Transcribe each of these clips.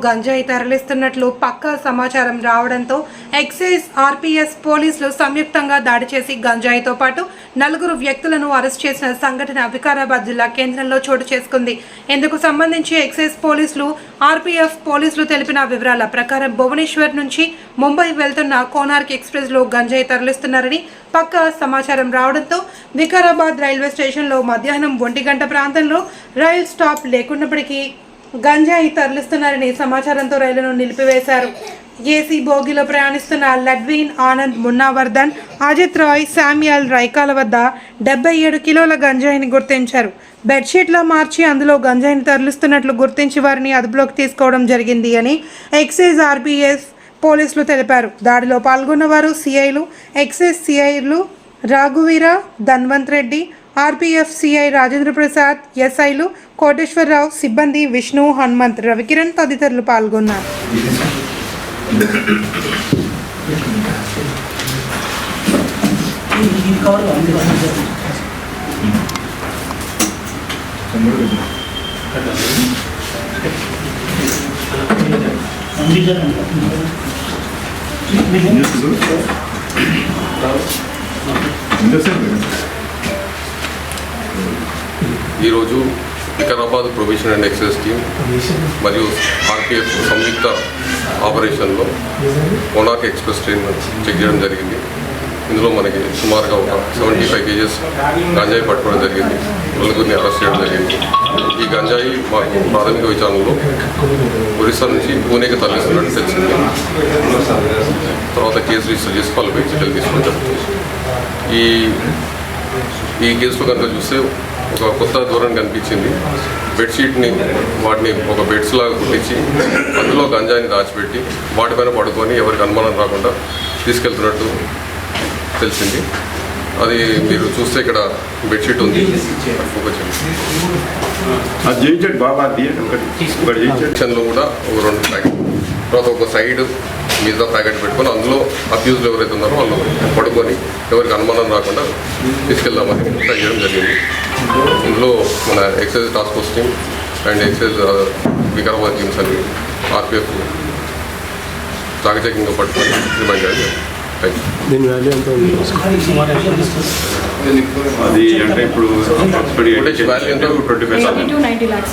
గంజాయి తరలిస్తున్నట్లు పక్కా సమాచారం రావడంతో ఎక్సైజ్ ఆర్పీఎస్ పోలీసులు సంయుక్తంగా దాడి చేసి గంజాయితో పాటు 4 వ్యక్తులను అరెస్ట్ చేసిన సంఘటన వికారాబాద్ జిల్లా కేంద్రంలో చోటు చేసుకుంది. ఇందుకు సంబంధించి ఎక్సైజ్ పోలీసులు ఆర్పీఎఫ్ పోలీసులు తెలిపిన వివరాల ప్రకారం భువనేశ్వర్ నుంచి ముంబై వెళ్తున్న కోనార్క్ ఎక్స్ప్రెస్ లో గంజాయి తరలిస్తున్నారని పక్కా సమాచారం రావడంతో వికారాబాద్ రైల్వే స్టేషన్లో మధ్యాహ్నం 1 గంట ప్రాంతంలో రైలు స్టాప్ లేకున్నప్పటికీ గంజాయి తరలిస్తున్నారని సమాచారంతో రైలును నిలిపివేశారు. ఏసీ బోగిలో ప్రయాణిస్తున్న లడ్వీన్ ఆనంద్, మున్నావర్ధన్, అజిత్ రాయ్, శామ్యుయల్ రైకాల వద్ద 77 కిలోల గంజాయిని గుర్తించారు. బెడ్షీట్లా మార్చి అందులో గంజాయిని తరలిస్తున్నట్లు గుర్తించి వారిని అదుపులోకి తీసుకోవడం జరిగింది అని ఎక్సైజ్ ఆర్పీఎస్ పోలీసులు తెలిపారు. దాడిలో పాల్గొన్న వారు సిఐలు, ఎక్సైజ్ సిఐలు రాఘువీర, ధన్వంత్ రెడ్డి, ఆర్పీఎఫ్ సిఐ రాజేంద్ర ప్రసాద్, ఎస్ఐలు కోటేశ్వరరావు, సిబ్బంది విష్ణు, హనుమంత్, రవికిరణ్ తదితరులు పాల్గొన్నారు. ఈరోజు Vikarabad prohibition and excise team మరియు ఆర్పీఎఫ్ సంయుక్త ఆపరేషన్లో కోనార్క్ ఎక్స్ప్రెస్ ట్రైన్ చెక్ చేయడం జరిగింది. ఇందులో మనకి సుమారుగా ఒక 75 కేజెస్ గంజాయి పట్టుకోవడం జరిగింది. 4 అరెస్ట్ చేయడం జరిగింది. ఈ గంజాయి మాకు ప్రాథమిక విచారణలో ఒరిస్సా నుంచి పూణేకి తరలిస్తున్నట్టు తెలిసింది. తర్వాత కేసు రిజిస్టర్ చేసి వాళ్ళపై చర్యలు తీసుకోవడం జరుగుతుంది. ఈ కేసులో కనుక చూస్తే ఒక కొత్త ధోరణి కనిపించింది. బెడ్షీట్ని వాటిని ఒక బెడ్స్ లాగా కుట్టించి అందులో గంజాయిని దాచిపెట్టి వాటిపైన పడుకొని ఎవరికి అనుమానం రాకుండా తీసుకెళ్తున్నట్టు తెలిసింది. అది మీరు చూస్తే ఇక్కడ బెడ్షీట్ ఉంది. సెక్షన్లో కూడా ఒక 2 ప్యాకెట్, తర్వాత ఒక సైడ్ మీద ప్యాకెట్ పెట్టుకొని అందులో అబ్యూజ్లు ఎవరైతే ఉన్నారో వాళ్ళు పడుకొని ఎవరికి అనుమానం రాకుండా తీసుకెళ్దామని ట్రై చేయడం జరిగింది. ఇందులో మన excise task force team and excise Vikarabad teams అని ఆర్పీఎఫ్ చాకచక్యంగా పట్టుకొని రిమైండ్ చేయడం జరిగింది. దీని వాల్యూ ఎంత ఉంది? అది అంటే ఇప్పుడు వాల్యూ ఎంత? 90 lakhs.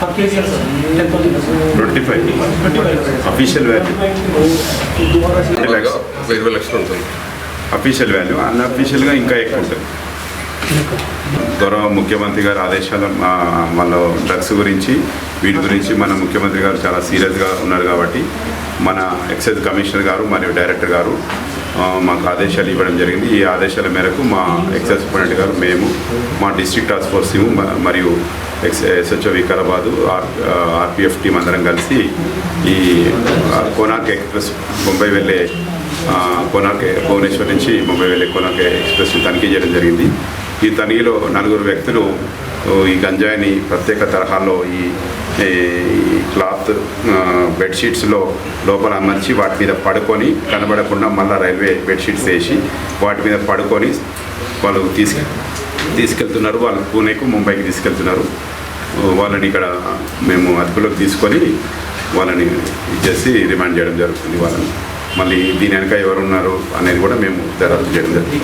25 అఫీషియల్ వాల్యూ 20 లక్షలు ఉంటుంది. అఫీషియల్ వాల్యూ అన్అఫీషియల్గా ఇంకా ఎక్కువ ఉంటుంది. గౌరవ ముఖ్యమంత్రి గారి ఆదేశాలు మన డ్రగ్స్ గురించి వీటి గురించి మన ముఖ్యమంత్రి గారు చాలా సీరియస్గా ఉన్నారు కాబట్టి మన ఎక్సైజ్ కమిషనర్ గారు మరియు డైరెక్టర్ గారు మాకు ఆదేశాలు ఇవ్వడం జరిగింది. ఈ ఆదేశాల మేరకు మా ఎక్సైజ్ సూపరింటెండెంట్ గారు, మేము, మా డిస్ట్రిక్ట్ టాస్క్ ఫోర్స్ టీము మరియు ఎస్హెచ్ఓ వికారాబాదు ఆర్పీఎఫ్ టీం అందరం కలిసి ఈ కోనార్క్ ఎక్స్ప్రెస్ ముంబై వెళ్ళే భువనేశ్వర్ నుంచి ముంబై వెళ్ళే కోనార్క్ ఎక్స్ప్రెస్ తనిఖీ చేయడం జరిగింది. ఈ తనిఖీలో 4 వ్యక్తులు ఈ గంజాయిని ప్రత్యేక తరహాలో ఈ క్లాత్ బెడ్షీట్స్లో లోపల అమర్చి వాటి మీద పడుకొని కనబడకుండా మళ్ళీ రైల్వే బెడ్షీట్స్ వేసి వాటి మీద పడుకొని వాళ్ళు తీసుకెళ్తున్నారు. వాళ్ళు పూణేకు, ముంబైకి తీసుకెళ్తున్నారు. వాళ్ళని ఇక్కడ మేము అదుపులోకి తీసుకొని వాళ్ళని ఇచ్చేసి రిమాండ్ చేయడం జరుగుతుంది. వాళ్ళని మళ్ళీ దీని వెనక ఎవరున్నారు అనేది కూడా మేము దర్యాప్తు చేయడం జరుగుతుంది.